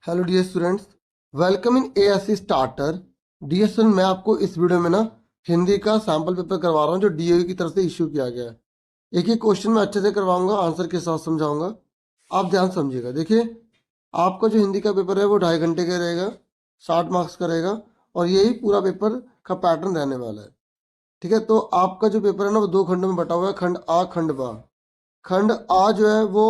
Hello dear students, welcome in ASC starter. Dear student, मैं आपको इस वीडियो में हिंदी का सैम्पल पेपर करवा रहा हूँ जो डीओई की तरफ से इश्यू किया गया है। एक ही क्वेश्चन में अच्छे से करवाऊंगा, आंसर के साथ समझाऊंगा। आप ध्यान समझिएगा। देखिए, आपका जो हिंदी का पेपर है वो 2.5 घंटे का रहेगा, 60 मार्क्स का रहेगा और यही पूरा पेपर का पैटर्न रहने वाला है। ठीक है, तो आपका जो पेपर है ना वो 2 खंडों में बटा हुआ है, खंड आ खंड बा। खंड आ जो है वो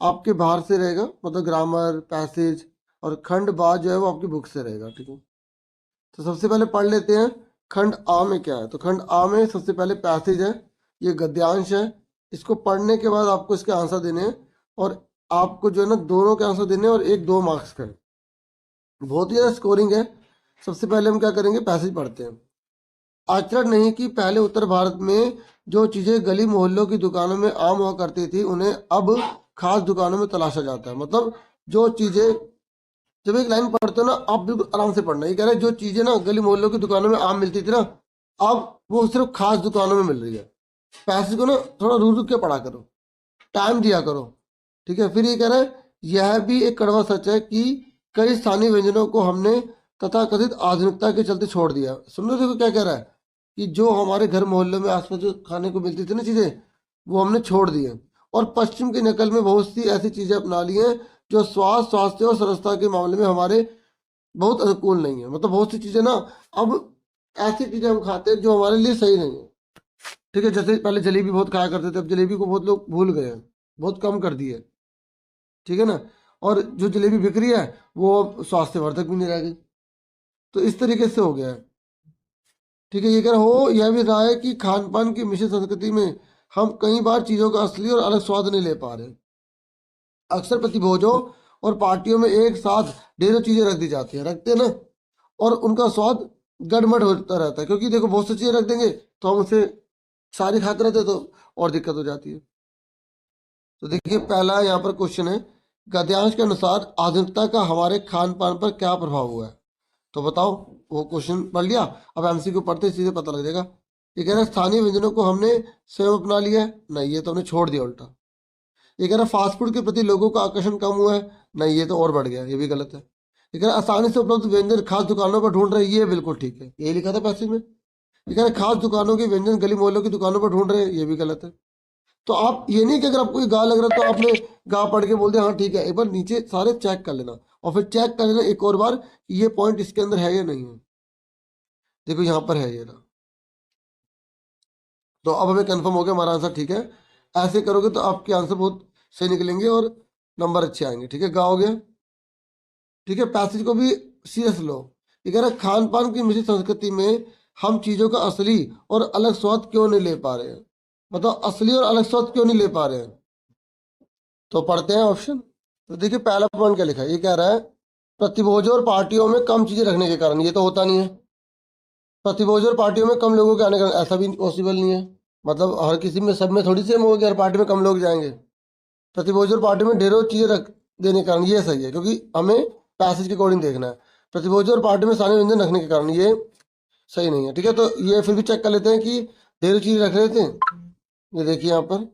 आपके बाहर से रहेगा, मतलब ग्रामर पैसेज, और खंड बा जो है वो आपकी बुक से रहेगा। ठीक है, तो सबसे पहले पढ़ लेते हैं खंड आ में क्या है। तो खंड आ में सबसे पहले पैसेज है, ये गद्यांश है। इसको पढ़ने के बाद आपको इसके आंसर देने हैं और आपको जो है ना दोनों के आंसर देने हैं और 1-2 मार्क्स का है। बहुत ही ज़्यादा स्कोरिंग है। सबसे पहले हम क्या करेंगे, पैसेज पढ़ते हैं। आचरण नहीं कि पहले उत्तर भारत में जो चीजें गली मोहल्लों की दुकानों में आम हुआ करती थी उन्हें अब खास दुकानों में तलाशा जाता है। मतलब जो चीजें, जब एक लाइन पढ़ते हो ना आप बिल्कुल आराम से पढ़ना। ये कह रहे हैं जो चीजें ना गली मोहल्लों की दुकानों में आम मिलती थी ना, अब वो सिर्फ खास दुकानों में मिल रही है। पैसेज को ना थोड़ा रुक रुक के पढ़ा करो, टाइम दिया करो। ठीक है, फिर ये कह रहा है यह भी एक कड़वा सच है कि कई स्थानीय व्यंजनों को हमने तथाकथित आधुनिकता के चलते छोड़ दिया। सुन रहे, देखो क्या कह रहा है कि जो हमारे घर मोहल्लों में आसपास जो खाने को मिलती थी ना चीजें, वो हमने छोड़ दी हैं और पश्चिम की नकल में बहुत सी ऐसी चीजें अपना ली हैं जो स्वास्थ्य और सरसता के मामले में हमारे बहुत अनुकूल नहीं है। मतलब बहुत सी चीजें ना अब ऐसी चीजें हम खाते हैं जो हमारे लिए सही नहीं है। ठीक है, जैसे पहले जलेबी बहुत खाया करते थे, अब जलेबी को बहुत लोग भूल गए हैं, बहुत कम कर दी है। ठीक है ना, और जो जलेबी बिक रही है वो अब स्वास्थ्यवर्धक भी नहीं रह गई। तो इस तरीके से हो गया है। ठीक है, ये कह रहा हो यह भी रहा है कि खान पान की मिश्रित संस्कृति में हम कई बार चीजों का असली और अलग स्वाद नहीं ले पा रहे। अक्सर प्रतिभोजों और पार्टियों में एक साथ ढेरों चीजें रख दी जाती हैं, रखते हैं ना, और उनका स्वाद गड़बड़ होता रहता है। क्योंकि देखो बहुत सी चीजें रख देंगे तो हम उसे सारी खाते रहते तो और दिक्कत हो जाती है। तो देखिए पहला यहाँ पर क्वेश्चन है, गद्यांश के अनुसार आधुनिकता का हमारे खान पान पर क्या प्रभाव हुआ है। तो बताओ। वो क्वेश्चन पढ़ लिया, अब एमसीक्यू पढ़ते सीधे पता लग जाएगा। ये कह रहा है स्थानीय व्यंजनों को हमने स्वयं अपना लिया है, नहीं ये तो हमने छोड़ दिया उल्टा। ये कह रहा है फास्ट फूड के प्रति लोगों का आकर्षण कम हुआ है, नहीं ये तो और बढ़ गया, ये भी गलत है। ये कह रहा है आसानी से उपलब्ध व्यंजन खास दुकानों पर ढूंढ रहे हैं, ये बिल्कुल ठीक है, यही लिखा था पैसेज में। ये कह रहा है खास दुकानों के व्यंजन गली मोहल्लों की दुकानों पर ढूंढ रहे हैं, ये भी गलत है। तो आप ये नहीं कि अगर आपको ये गा लग रहा है तो आपने गा पढ़ के बोल दिया हाँ ठीक है, एक बार नीचे सारे चेक कर लेना और फिर चेक कर लेना एक और बार कि ये पॉइंट इसके अंदर है या नहीं है। देखो यहाँ पर है ये रहा। तो अब हमें कंफर्म हो गया हमारा आंसर ठीक है। ऐसे करोगे तो आपके आंसर बहुत सही निकलेंगे और नंबर अच्छे आएंगे। ठीक है, गा हो गया। ठीक है, पैसेज को भी सीरियस लो। ये कह रहा है खान पान की मिश्रित संस्कृति में हम चीजों का असली और अलग स्वाद क्यों नहीं ले पा रहे हैं। मतलब असली और अलग स्वाद क्यों नहीं ले पा रहे हैं। तो पढ़ते हैं ऑप्शन। तो देखिए पहला पॉइंट क्या लिखा है, ये कह रहा है प्रतिभोजों और पार्टियों में कम चीजें रखने के कारण। ये तो होता नहीं है, प्रतिभोजों और पार्टियों में कम लोगों के आने का ऐसा भी पॉसिबल नहीं है। मतलब हर किसी में सब में थोड़ी सेम होगी, हर पार्टी में कम लोग जाएंगे। प्रतिभोजन और पार्टी में ढेरों चीजें रख देने के कारण ये सही है, क्योंकि हमें पैसेज के अकॉर्डिंग देखना है। प्रतिभोजन और पार्टी में सारे व्यंजन रखने के कारण ये सही नहीं है। ठीक है, तो ये फिर भी चेक कर लेते हैं कि ढेरों चीजें रख रहे थे। ये देखिए यहाँ पर,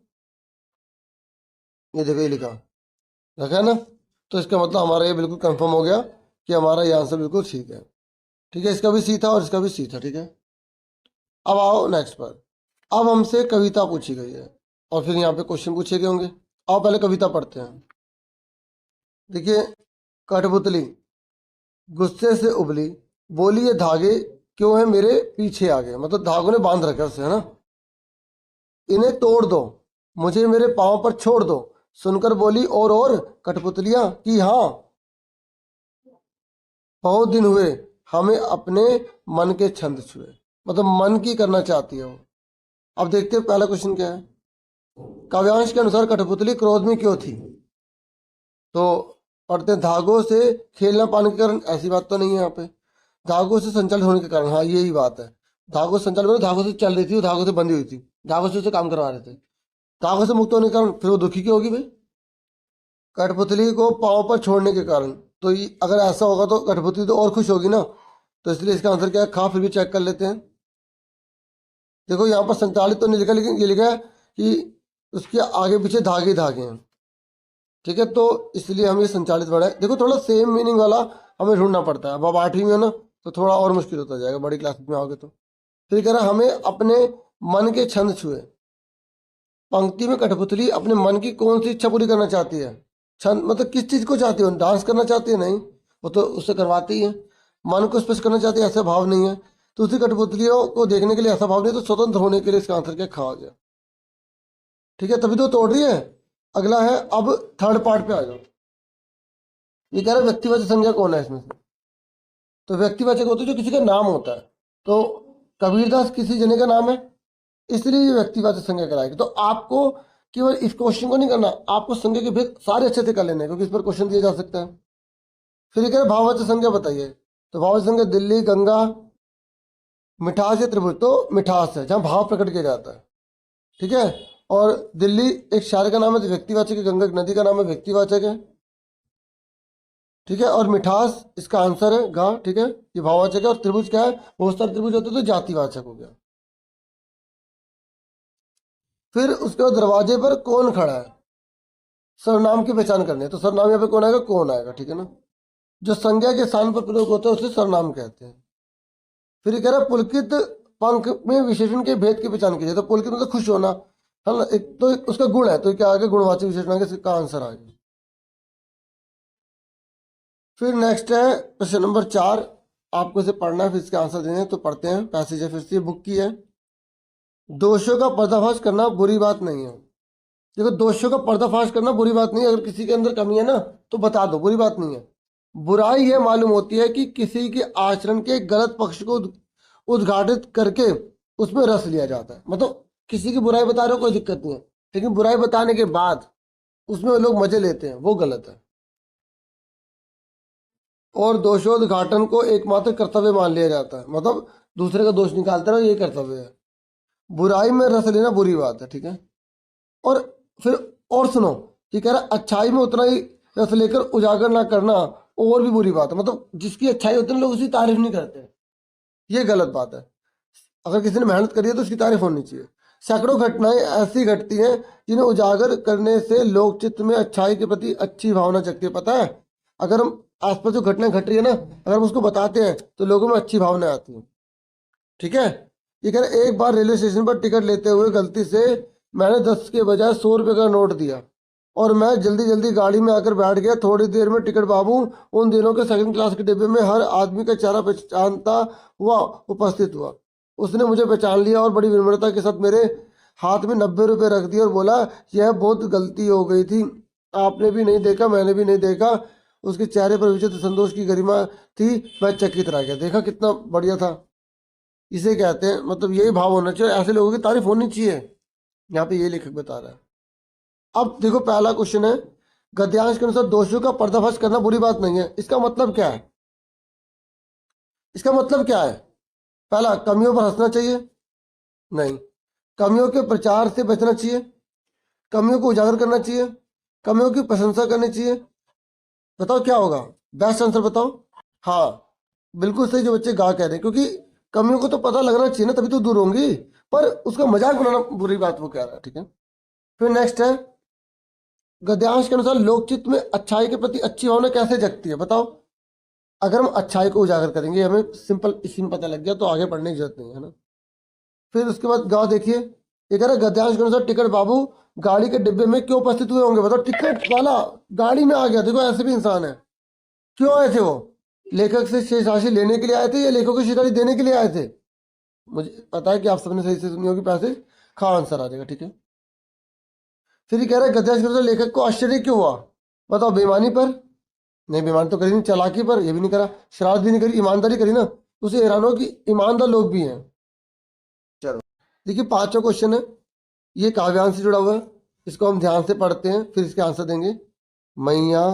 ये देखो ये लिखा रखा है ना, तो इसका मतलब हमारा ये बिल्कुल कंफर्म हो गया कि हमारा ये आंसर बिल्कुल ठीक है। ठीक है, इसका भी सी था और इसका भी सी था। ठीक है, अब आओ नेक्स्ट पर। अब हमसे कविता पूछी गई है और फिर यहाँ पे क्वेश्चन पूछे गए होंगे। आओ पहले कविता पढ़ते हैं। देखिए, कठपुतली गुस्से से उबली, बोली ये धागे क्यों है मेरे पीछे आगे। मतलब धागों ने बांध रखा उसे, है ना। इन्हें तोड़ दो, मुझे मेरे पांव पर छोड़ दो। सुनकर बोली और कठपुतलियां कि हाँ, बहुत दिन हुए हमें अपने मन के छंद छुए। मतलब मन की करना चाहती है वो। अब देखते हैं पहला क्वेश्चन क्या है। काव्यांश के अनुसार कठपुतली क्रोध में क्यों थी। तो पढ़ते हैं धागों से खेलना पाने के कारण, ऐसी बात तो नहीं है यहाँ पे। धागों से संचालित होने के कारण, हाँ यही बात है। धागों से संचालित, धागों से चल रही थी, वो धागों से बंधी हुई थी, धागों से उसे काम करवा रहे थे। धागों से मुक्त होने के कारण फिर वो दुखी क्यों होगी भाई। कठपुतली को पाँव पर छोड़ने के कारण, तो अगर ऐसा होगा तो कठपुतली तो और खुश होगी ना। तो इसलिए इसका आंसर क्या है, खा। फिर भी चेक कर लेते हैं। देखो यहाँ पर संचालित तो नहीं लिखा, लेकिन ये लिखा है कि उसके आगे पीछे धागे धागे हैं। ठीक है, तो इसलिए हम ये संचालित वर्ड है। देखो थोड़ा सेम मीनिंग वाला हमें ढूंढना पड़ता है। अब आप 8वीं में हो ना, तो थोड़ा और मुश्किल होता जाएगा बड़ी क्लास में आओगे तो। फिर कह रहा हमें अपने मन के छंद छुए। पंक्ति में कठपुतली अपने मन की कौन सी इच्छा पूरी करना चाहती है? छंद मतलब किस चीज को चाहती है? डांस करना चाहती है? नहीं, वो तो उससे करवाती है। मन को स्पष्ट करना चाहती है, ऐसा भाव नहीं है। तो उसी कठपुतलियों को देखने के लिए ऐसा भाव नहीं है, तो स्वतंत्र होने के लिए इसका आंसर क्या खा गया। ठीक है, तभी तो तोड़ रही है। अगला है, अब थर्ड पार्ट पे आ जाओ। ये कह रहा है व्यक्तिवाचक संज्ञा कौन है इसमें से? तो व्यक्तिवाचक होती है जो किसी का नाम होता है। तो कबीरदास किसी जने का नाम है, इसलिए ये व्यक्तिवाचक संज्ञा कराएगी। तो आपको केवल इस क्वेश्चन को नहीं करना, आपको संज्ञा के भेद सारे अच्छे से कर लेने हैं, क्योंकि इस पर क्वेश्चन दिया जा सकता है। फिर ये कह रहे भाववाचक संज्ञा बताइए। तो भाववाचक संज्ञा दिल्ली, गंगा, मिठास या त्रिभुज। तो मिठास है जहाँ भाव प्रकट किया जाता है। ठीक है, और दिल्ली एक शहर का नाम है तो व्यक्तिवाचक है, गंगा एक नदी का नाम है व्यक्तिवाचक है। ठीक है, और मिठास इसका आंसर है गा। ठीक है, ये भाववाचक है। और त्रिभुज क्या है? बहुत सारे त्रिभुज होते हैं तो जातिवाचक हो गया। फिर उसके बाद दरवाजे पर कौन खड़ा है? सर्वनाम की पहचान करनी है। तो सर्वनाम यहाँ पे कौन आएगा? कौन आएगा। ठीक है ना, जो संज्ञा के स्थान पर प्रयोग होता है उसे सर्वनाम कहते हैं। फिर ये कह रहा है पुलकित पंख में विशेषण के भेद की पहचान कीजिए। तो पुलकित मतलब खुश होना है ना, एक तो एक उसका गुण है, तो क्या आगे गुणवाचक विशेषण आगे, इसका आंसर आएगा। फिर नेक्स्ट है प्रश्न नंबर 4। आपको इसे पढ़ना है, फिर इसके आंसर देने हैं। तो पढ़ते हैं, पैसेज है फिर से बुक की है। दोषों का पर्दाफाश करना बुरी बात नहीं है। देखो दोषों का पर्दाफाश करना बुरी बात नहीं है। अगर किसी के अंदर कमी है ना तो बता दो, बुरी बात नहीं है। बुराई यह मालूम होती है कि किसी के आचरण के गलत पक्ष को उद्घाटित करके उसमें रस लिया जाता है। मतलब किसी की बुराई बता रहे हो कोई दिक्कत नहीं है, लेकिन बुराई बताने के बाद उसमें लोग मजे लेते हैं, वो गलत है। और दोषोद्घाटन को एकमात्र कर्तव्य मान लिया जाता है, मतलब दूसरे का दोष निकालते रहो, ये कर्तव्य है। बुराई में रस लेना बुरी बात है। ठीक है, और फिर और सुनो, ये कह रहा है अच्छाई में उतना ही रस लेकर उजागर ना करना और भी बुरी बात है। मतलब जिसकी अच्छाई होती है लोग उसकी तारीफ नहीं करते, ये गलत बात है। अगर किसी ने मेहनत करी है तो उसकी तारीफ होनी चाहिए। सैकड़ों घटनाएं ऐसी घटती हैं जिन्हें उजागर करने से लोक चित्त में अच्छाई के प्रति अच्छी भावना जगती है। पता है, अगर हम आसपास जो घटनाएं घट रही है ना, अगर हम उसको बताते हैं तो लोगों में अच्छी भावना आती है। ठीक है, ये कह रहे एक बार रेलवे स्टेशन पर टिकट लेते हुए गलती से मैंने 10 के बजाय 100 रुपये का नोट दिया और मैं जल्दी जल्दी गाड़ी में आकर बैठ गया। थोड़ी देर में टिकट बाबू उन दिनों के सेकंड क्लास के डिब्बे में हर आदमी का चेहरा पहचानता हुआ उपस्थित हुआ। उसने मुझे पहचान लिया और बड़ी विनम्रता के साथ मेरे हाथ में 90 रुपये रख दिए और बोला, यह बहुत गलती हो गई थी, आपने भी नहीं देखा, मैंने भी नहीं देखा। उसके चेहरे पर विचित्र संतोष की गरिमा थी। मैं चकित रह गया। देखा कितना बढ़िया था। इसे कहते हैं, मतलब यही भाव होना चाहिए, ऐसे लोगों की तारीफ होनी चाहिए। यहाँ पे ये लेखक बता रहा है। अब देखो पहला क्वेश्चन है, गद्यांश के अनुसार दोषियों का पर्दाफाश करना बुरी बात नहीं है। इसका मतलब क्या है? इसका मतलब क्या है? पहला, कमियों पर हंसना चाहिए? नहीं। कमियों के प्रचार से बचना चाहिए? कमियों को उजागर करना चाहिए? कमियों की प्रशंसा करनी चाहिए? बताओ क्या होगा, बेस्ट आंसर बताओ। हाँ, बिल्कुल सही जो बच्चे गा कह रहे हैं, क्योंकि कमियों को तो पता लगना चाहिए ना, तभी तो दूर होंगी। पर उसका मजाक बनाना बुरी बात वो कह रहा है। ठीक है, फिर नेक्स्ट है, गद्यांश के अनुसार लोकचित्त में अच्छाई के प्रति अच्छी भावना कैसे जगती है? बताओ। अगर हम अच्छाई को उजागर करेंगे, हमें सिंपल इसी में पता लग गया, तो आगे पढ़ने की जरूरत नहीं है ना। फिर उसके बाद गाँव देखिए, ये कह रहा है गद्यांश के अनुसार टिकट बाबू गाड़ी के डिब्बे में क्यों उपस्थित हुए होंगे? बताओ, टिकट वाला गाड़ी में आ गया। देखो ऐसे भी इंसान है, क्यों आए थे वो? लेखक से शेष राशि लेने के लिए आए थे या लेखक को शेष राशि देने के लिए आए थे? मुझे पता है कि आप सबने सही से सुनी होगी, पैसे खा आंसर आ जाएगा। ठीक है, फिर ये कह रहा है गद्यांश के अनुसार लेखक को आश्चर्य क्यों हुआ? बताओ, बेईमानी पर? नहीं, बेईमानी तो करी नहीं। चालाकी पर? ये भी नहीं करा। शरारत भी नहीं करी, ईमानदारी करी ना। उसे हैरान हो कि ईमानदार लोग भी हैं। चलो देखिए, पांचवा क्वेश्चन है, ये काव्यांश से जुड़ा हुआ है। इसको हम ध्यान से पढ़ते हैं, फिर इसके आंसर देंगे। मैया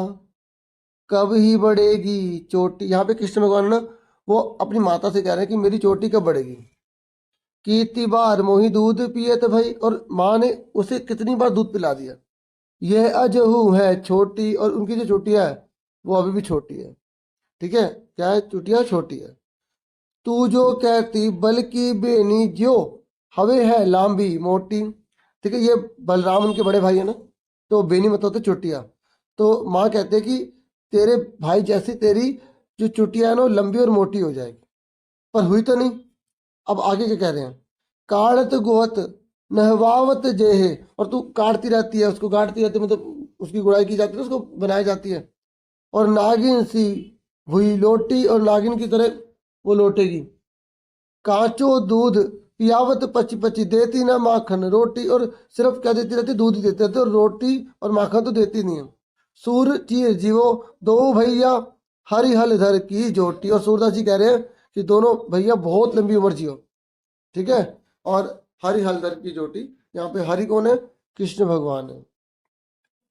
कब ही बढ़ेगी चोटी। यहाँ पे कृष्ण भगवान ना वो अपनी माता से कह रहे हैं कि मेरी चोटी कब बढ़ेगी। कितनी बार मोही दूध पिए थे भाई, और माँ ने उसे कितनी बार दूध पिला दिया। यह अजहू है छोटी, और उनकी जो चोटियां है वो अभी भी छोटी है। ठीक है, क्या है? चोटियां छोटी है। तू जो कहती बल्कि बेनी जो हवे है लांबी मोटी। ठीक है, ये बलराम उनके बड़े भाई है ना, तो बेनी मतलब होते चोटियां। तो माँ कहते हैं कि तेरे भाई जैसी तेरी जो चुटिया है ना वो लंबी और मोटी हो जाएगी, पर हुई तो नहीं। अब आगे क्या कह रहे हैं, काढ़त गोहत नहवावत जेहे, और तू काटती रहती है, उसको काटती रहती है, मतलब उसकी गुड़ाई की जाती है, उसको बनाई जाती है। और नागिन सी हुई लोटी, और नागिन की तरह वो लौटेगी। कांचो दूध पियावत पची पची, देती ना माखन रोटी, और सिर्फ क्या देती रहती, दूध ही देती रहती, और रोटी और माखन तो देती नहीं है। सूर चीर जीवो दो भैया, हरि हल धर की जोटी, और सूरदास जी कह रहे हैं कि दोनों भैया बहुत लंबी उम्र जियो, ठीक है। और हरि हल धर की जोटी, यहाँ पे हरि कौन है, कृष्ण भगवान है,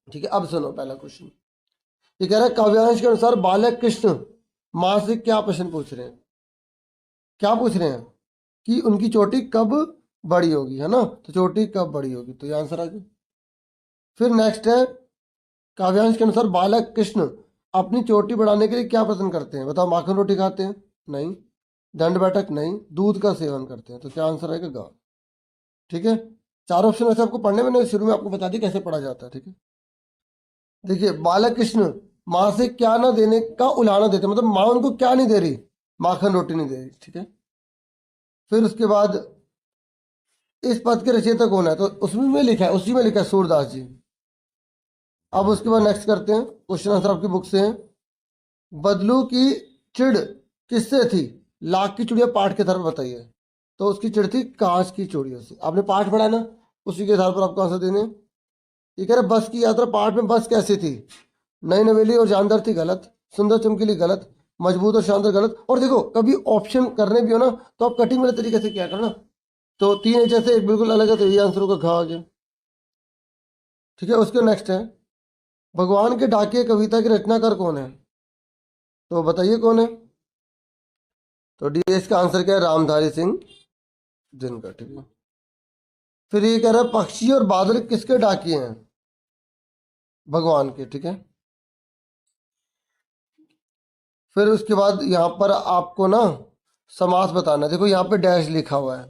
ठीक है। अब सुनो पहला क्वेश्चन, ये कह रहा है काव्यांश के अनुसार बालक कृष्ण माँ से क्या प्रश्न पूछ रहे हैं, क्या पूछ रहे हैं कि उनकी चोटी कब बड़ी होगी, है ना, तो चोटी कब बड़ी होगी, तो ये आंसर आ गया। फिर नेक्स्ट है, काव्यांश के अनुसार बालक कृष्ण अपनी चोटी बढ़ाने के लिए क्या पसंद करते हैं, बताओ, माखन रोटी खाते हैं, नहीं, दंड बैठक, नहीं, दूध का सेवन करते हैं, तो क्या आंसर आएगा, गा, ठीक है। चार ऑप्शन वैसे आपको पढ़ने में, शुरू में आपको बता दी कैसे पढ़ा जाता है, ठीक है। देखिए, बालक कृष्ण माँ से क्या ना देने का उलाहना देते हैं, मतलब माँ उनको क्या नहीं दे रही, माखन रोटी नहीं दे रही, ठीक है। फिर उसके बाद इस पद के रचयिता कौन है, तो उसमें में लिखा है, उसी में लिखा है सूरदास जी। अब उसके बाद नेक्स्ट करते हैं, क्वेश्चन आंसर आपकी बुक से है। बदलू की चिड़ किससे थी, लाख की चुड़िया पाठ के आधार पर बताइए, तो उसकी चिड़ थी कांच की चूड़ियों से। आपने पाठ पढ़ा ना, उसी के आधार पर आपको आंसर देने हैं। ये कह रहे बस की यात्रा, पाठ में बस कैसी थी, नई नवेली और जानदार थी, गलत, सुंदर चमकीली, गलत, मजबूत और शानदार, गलत। और देखो कभी ऑप्शन करने भी हो ना, तो आप कटिंग वाले तरीके से क्या करना, तो तीन एच से एक बिल्कुल अलग है, तो ये आंसर होगा घा आ गया, ठीक है। उसके नेक्स्ट है, भगवान के डाकिए कविता के रचनाकार कौन है, तो बताइए कौन है, तो डीएस का आंसर क्या है, रामधारी सिंह दिनकर, ठीक है। फिर ये कह रहा है पक्षी और बादल किसके डाकिए हैं, भगवान के, ठीक है। फिर उसके बाद यहाँ पर आपको ना समास बताना है, देखो यहाँ पे डैश लिखा हुआ है,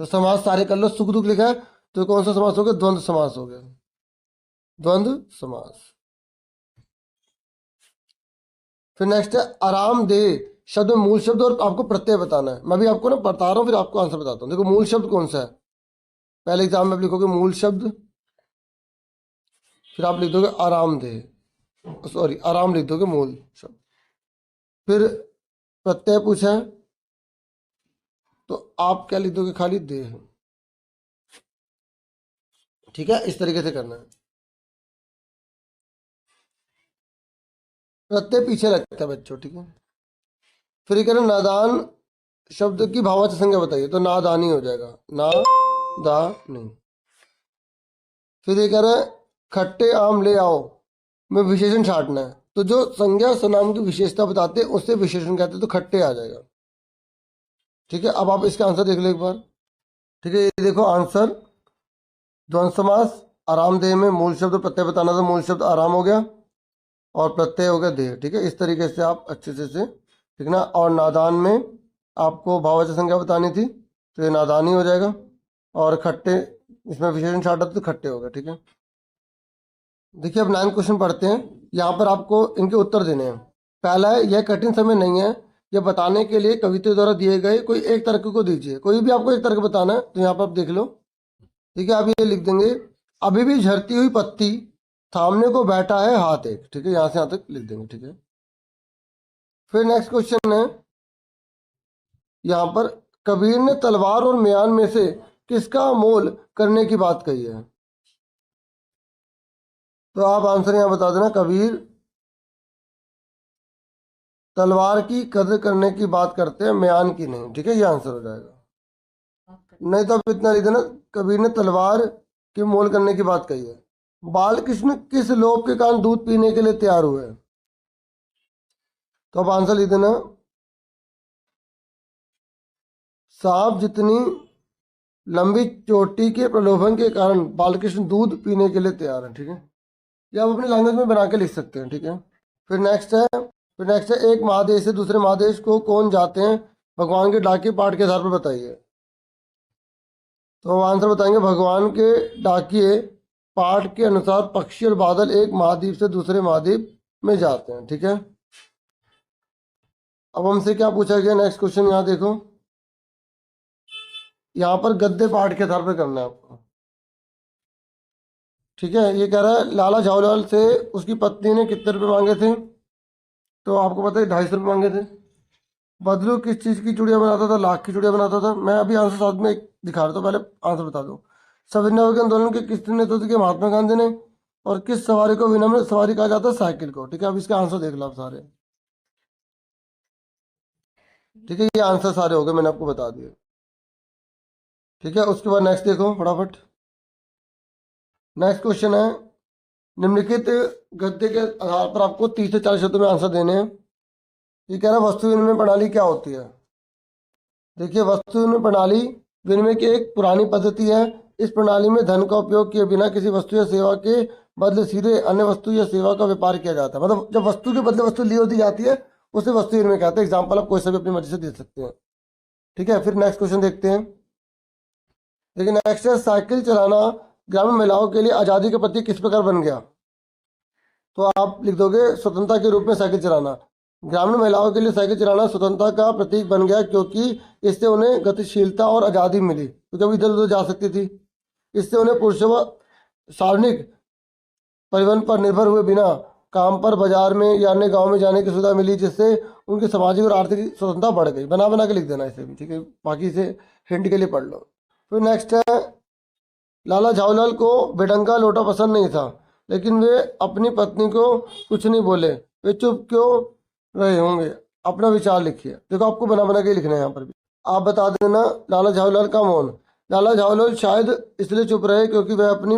तो समास सारे कर लो, सुख दुख लिखा है, तो कौन सा समास हो गया, द्वंद्व समास हो गया, द्वंद्व समास। फिर नेक्स्ट है आरामदेह शब्द में मूल शब्द और आपको प्रत्यय बताना है, मैं भी आपको ना बता रहा हूँ, फिर आपको आंसर बताता हूँ। देखो मूल शब्द कौन सा है, पहले एग्जाम में आप लिखोगे मूल शब्द, फिर आप लिख दोगे आरामदेह, सॉरी आराम लिख दोगे मूल शब्द। फिर प्रत्यय पूछा है, तो आप क्या लिख दोगे, खाली देह, ठीक है, इस तरीके से करना है। प्रत्यय पीछे लगता है बच्चों, ठीक है। फिर ये कह रहे हैं नादान शब्द की भाववाचक संज्ञा बताइए, तो नादानी हो जाएगा, ना दा नहीं। फिर ये कह रहे हैं खट्टे आम ले आओ में विशेषण छाटना है, तो जो संज्ञा सर्वनाम की विशेषता बताते हैं उससे विशेषण कहते हैं, तो खट्टे आ जाएगा, ठीक है। अब आप इसका आंसर देख लो एक बार, ठीक है। ये देखो आंसर, द्वंद्व समास, आरामदेह में मूल शब्द प्रत्यय बताना था, मूल शब्द आराम हो गया और प्रत्यय हो गया देह, ठीक है। इस तरीके से आप अच्छे से ठीक ना। और नादान में आपको भाववाचक संज्ञा बतानी थी, तो ये नादानी हो जाएगा, और खट्टे इसमें विशेषण छाटा तो खट्टे हो गए, ठीक है। देखिए अब 9 क्वेश्चन पढ़ते हैं, यहाँ पर आपको इनके उत्तर देने हैं। पहला है, यह कठिन समय नहीं है, यह बताने के लिए कविता द्वारा दिए गए कोई एक तर्क को दीजिए, कोई भी आपको एक तर्क बताना है, तो यहाँ पर आप देख लो, ठीक है। आप ये लिख देंगे, अभी भी झड़ती हुई पत्ती थामने को बैठा है हाथ एक, ठीक है, यहाँ से यहाँ तक लिख देंगे, ठीक है। फिर नेक्स्ट क्वेश्चन है, यहाँ पर कबीर ने तलवार और म्यान में से किसका मोल करने की बात कही है, तो आप आंसर यहाँ बता देना, कबीर तलवार की कदर करने की बात करते हैं, म्यान की नहीं, ठीक है, ये आंसर हो जाएगा। नहीं तो आप इतना लिख देना, कबीर ने तलवार के मोल करने की बात कही है। बालकृष्ण किस लोभ के कारण दूध पीने के लिए तैयार हुए, तो आप आंसर लिख देना, सांप जितनी लंबी चोटी के प्रलोभन के कारण बालकृष्ण दूध पीने के लिए तैयार है, ठीक है। या आप अपनी लैंग्वेज में बना के लिख सकते हैं, ठीक है। फिर नेक्स्ट है एक महादेश से दूसरे महादेश को कौन जाते हैं, भगवान के डाकिए पाठ के आधार पर बताइए, तो आंसर बताएंगे, भगवान के डाकिए पाठ के अनुसार पक्षी और बादल एक महाद्वीप से दूसरे महाद्वीप में जाते हैं। ठीक है, अब हमसे क्या पूछा गया, नेक्स्ट क्वेश्चन यहाँ देखो, यहाँ पर गद्य पाठ के आधार पर करना है आपको। ठीक है, ये कह रहा है लाला झाऊलाल से उसकी पत्नी ने कितने रुपए मांगे थे, तो आपको पता है 250 रुपये मांगे थे। बदलू किस चीज़ की चूड़ियाँ बनाता था, लाख की चूड़ियाँ बनाता था। मैं अभी आंसर साथ में दिखा रहा था, पहले आंसर बता दो। संविधान के आंदोलन के किसने नेतृत्व किया, महात्मा गांधी ने। और किस सवारी को विनम्र सवारी कहा जाता है, साइकिल को। ठीक है, अब इसका आंसर देख लो आप सारे। ठीक है, ये आंसर सारे हो गए, मैंने आपको बता दिए। ठीक है, उसके बाद नेक्स्ट देखो फटाफट। नेक्स्ट क्वेश्चन है, निम्नलिखित गद्य के आधार पर आपको 30 से 40 शब्दों में आंसर देने हैं। ये कह रहा है वस्तु विनिमय प्रणाली क्या होती है। देखिए, वस्तु विनिमय प्रणाली विनिमय की एक पुरानी पद्धति है। इस प्रणाली में धन का उपयोग किए बिना किसी वस्तु या सेवा के बदले सीधे अन्य वस्तु या सेवा का व्यापार किया जाता है। मतलब जब वस्तु के बदले वस्तु ली दी जाती है उसे वस्तु विनिमय कहते हैं। एग्जाम्पल आप कोई सा भी अपनी मर्जी से दे सकते हैं। ठीक है, फिर नेक्स्ट क्वेश्चन देखते हैं। देखिए नेक्स्ट है, साइकिल चलाना ग्रामीण महिलाओं के लिए आज़ादी के प्रति किस प्रकार बन गया। तो आप लिख दोगे स्वतंत्रता के रूप में साइकिल चलाना। ग्रामीण महिलाओं के लिए साइकिल चलाना स्वतंत्रता का प्रतीक बन गया, क्योंकि इससे उन्हें गतिशीलता और आज़ादी मिली, क्योंकि अब इधर उधर जा सकती थी। इससे उन्हें पुरुषों व सार्वजनिक परिवहन पर निर्भर हुए बिना काम पर, बाजार में या अन्य गाँव में जाने की सुविधा मिली, जिससे उनकी सामाजिक और आर्थिक स्वतंत्रता बढ़ गई। बना बना के लिख देना इसे भी। ठीक है, बाकी इसे हिंट के लिए पढ़ लो। फिर नेक्स्ट है, लाला झाऊलाल को बेढंगा लोटा पसंद नहीं था, लेकिन वे अपनी पत्नी को कुछ नहीं बोले। वे चुप क्यों रहे होंगे, अपना विचार लिखिए। देखो, आपको बना बना के लिखना है यहाँ पर भी। आप बता देना लाला झाऊलाल का मौन। लाला झाऊलाल शायद इसलिए चुप रहे क्योंकि वह अपनी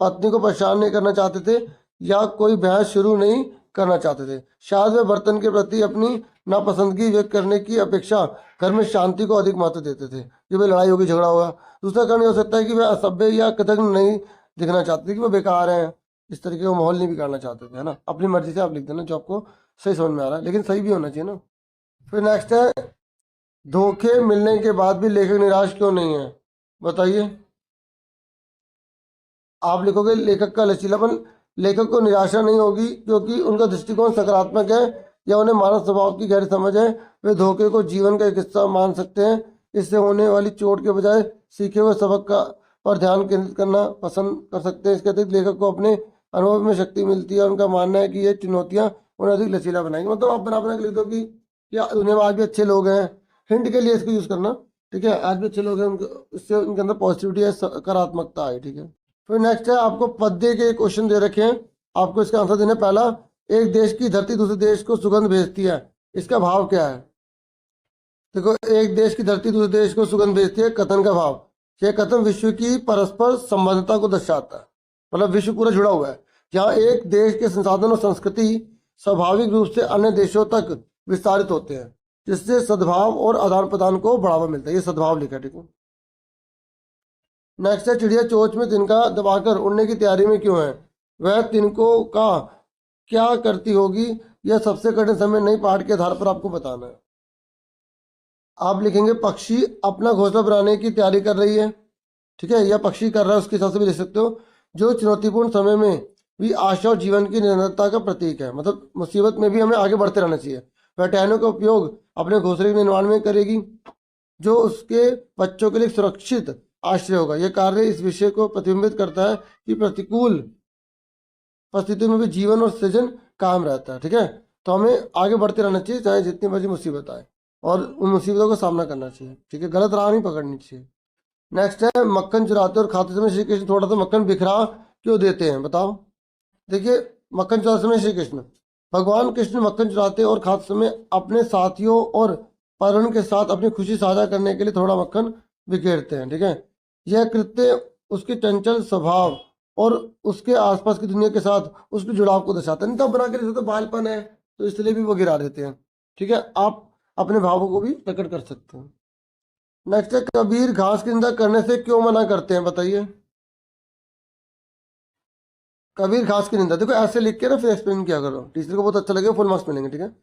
पत्नी को परेशान नहीं करना चाहते थे या कोई बहस शुरू नहीं करना चाहते थे। शायद वे बर्तन के प्रति अपनी नापसंदगी व्यक्त करने की अपेक्षा घर में शांति को अधिक महत्व देते थे। जब लड़ाई होगी, झगड़ा होगा। दूसरा कारण हो सकता है कि वे असभ्य या कृतज्ञ नहीं दिखना चाहते थे, कि वे बेकार हैं, इस तरीके का माहौल नहीं बिगाड़ना चाहते थे, है ना। अपनी मर्जी से आप लिख देना जो आपको सही समझ में आ रहा है, लेकिन सही भी होना चाहिए ना। फिर नेक्स्ट है, धोखे मिलने के बाद भी लेखक निराश क्यों नहीं है, बताइए। आप लिखोगे लेखक का लचीलापन। लेखक को निराशा नहीं होगी क्योंकि उनका दृष्टिकोण सकारात्मक है या उन्हें मानव स्वभाव की गहरी समझ है। वे धोखे को जीवन का एक हिस्सा मान सकते हैं। इससे होने वाली चोट के बजाय सीखे हुए सबक का पर ध्यान केंद्रित करना पसंद कर सकते हैं। इसके अतिरिक्त लेखक को अपने अनुभव में शक्ति मिलती है। उनका मानना है कि ये चुनौतियाँ उन्हें अधिक लचीला बनाएंगी। मतलब आप बना बना के लिख दो कि दुनिया में आज भी अच्छे लोग हैं। हिंट के लिए इसको यूज़ करना। ठीक है, आज भी अच्छे लोग हैं, इससे उनके अंदर पॉजिटिविटी है, सकारात्मकता है। ठीक है, फिर नेक्स्ट है, आपको पद्य के क्वेश्चन दे रखे हैं, आपको इसका आंसर देना है। पहला, एक देश की धरती दूसरे देश को सुगंध भेजती है, इसका भाव क्या है। देखो, एक देश की धरती दूसरे देश को सुगंध भेजती है, कथन का भाव। यह कथन विश्व की परस्पर संबद्धता को दर्शाता है। मतलब विश्व पूरा जुड़ा हुआ है। जहाँ एक देश के संसाधन और संस्कृति स्वाभाविक रूप से अन्य देशों तक विस्तारित होते हैं, जिससे सद्भाव और आदान प्रदान को बढ़ावा मिलता है। ये सद्भाव लिखा है। ठीक है, नेक्स्ट है, चिड़िया चोंच में तिनका दबाकर उड़ने की तैयारी में क्यों है। वह तिनकों का क्या करती होगी, यह सबसे कठिन समय नहीं पाठ के आधार पर आपको बताना है। आप लिखेंगे पक्षी अपना घोंसला बनाने की तैयारी कर रही है। ठीक है, या पक्षी कर रहा है, उसके हिसाब से भी लिख सकते हो। जो चुनौतीपूर्ण समय में भी आशा और जीवन की निरंतरता का प्रतीक है। मतलब मुसीबत में भी हमें आगे बढ़ते रहना चाहिए। वह टहनियों का उपयोग अपने घोंसले के निर्माण में करेगी, जो उसके बच्चों के लिए सुरक्षित आश्रय होगा। यह कार्य इस विषय को प्रतिबिंबित करता है कि प्रतिकूल परिस्थितियों में भी जीवन और सृजन कायम रहता है। ठीक है, तो हमें आगे बढ़ते रहना चाहिए, चाहे जितनी मर्जी मुसीबत आए, और उन मुसीबतों का सामना करना चाहिए। ठीक है, गलत राह नहीं पकड़नी चाहिए। नेक्स्ट है, मक्खन चुराते और खाते समय श्री कृष्ण थोड़ा सा मक्खन बिखरा क्यों देते हैं, बताओ। देखिए, मक्खन चुराते समय श्री कृष्ण, भगवान कृष्ण मक्खन चुराते और खाते समय अपने साथियों और पर्यावरण के साथ अपनी खुशी साझा करने के लिए थोड़ा मक्खन बिखेरते हैं। ठीक है, यह कृत्य उसके चंचल स्वभाव और उसके आसपास की दुनिया के साथ उसके जुड़ाव को दर्शाता है। नहीं तो बना के तो बालपन है, तो इसलिए भी वो गिरा देते हैं। ठीक है, आप अपने भावों को भी प्रकट कर सकते हैं। नेक्स्ट है, कबीर घास की निंदा करने से क्यों मना करते हैं, बताइए। कबीर घास की निंदा, देखो ऐसे लिख के ना फिर एक्सप्लेन किया करो, टीचर को बहुत अच्छा लगेगा, फुल मार्क्स मिलेंगे। ठीक है,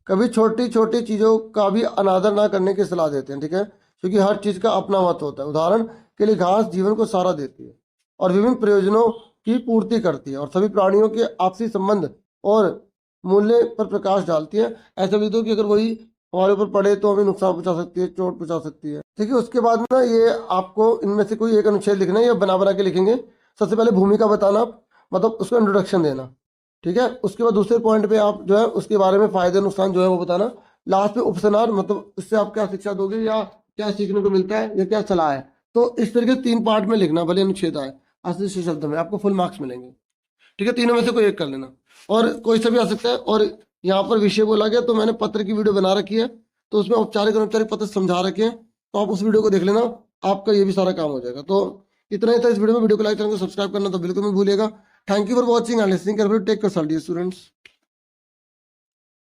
कभी छोटी छोटी चीज़ों का भी अनादर ना करने की सलाह देते हैं। ठीक है, क्योंकि हर चीज़ का अपना मत होता है। उदाहरण के लिए, घास जीवन को सहारा देती है और विभिन्न प्रयोजनों की पूर्ति करती है और सभी प्राणियों के आपसी संबंध और मूल्य पर प्रकाश डालती है। ऐसा भी तो कि अगर वही हमारे ऊपर पड़े तो हमें नुकसान पहुंचा सकती है, चोट पहुंचा सकती है। ठीक है, उसके बाद ना ये आपको इनमें से कोई एक अनुच्छेद लिखना है या बना बना के लिखेंगे। सबसे पहले भूमिका बताना, मतलब उसको इंट्रोडक्शन देना। ठीक है, उसके बाद दूसरे पॉइंट पे आप जो है उसके बारे में फायदे नुकसान जो है वो बताना। लास्ट पे उपसनार, मतलब इससे आप क्या शिक्षा दोगे या क्या सीखने को मिलता है या क्या सलाह है। तो इस तरीके से 3 पार्ट में लिखना, भले अनुच्छेद आए, 80 शब्द में आपको फुल मार्क्स मिलेंगे। ठीक है, तीनों में से कोई एक कर लेना और कोई सा भी आ सकता है। और यहाँ पर विषय बोला गया तो मैंने पत्र की वीडियो बना रखी है, तो उसमें औपचारिक अनौपचारिक पत्र समझा रखे हैं, तो आप उस वीडियो को देख लेना, आपका ये भी सारा काम हो जाएगा। तो इतना ही था इस वीडियो में। वीडियो को लाइक करना, सब्सक्राइब करना तो बिल्कुल मत भूलिएगा। Thank you for watching and listening carefully. Take care students.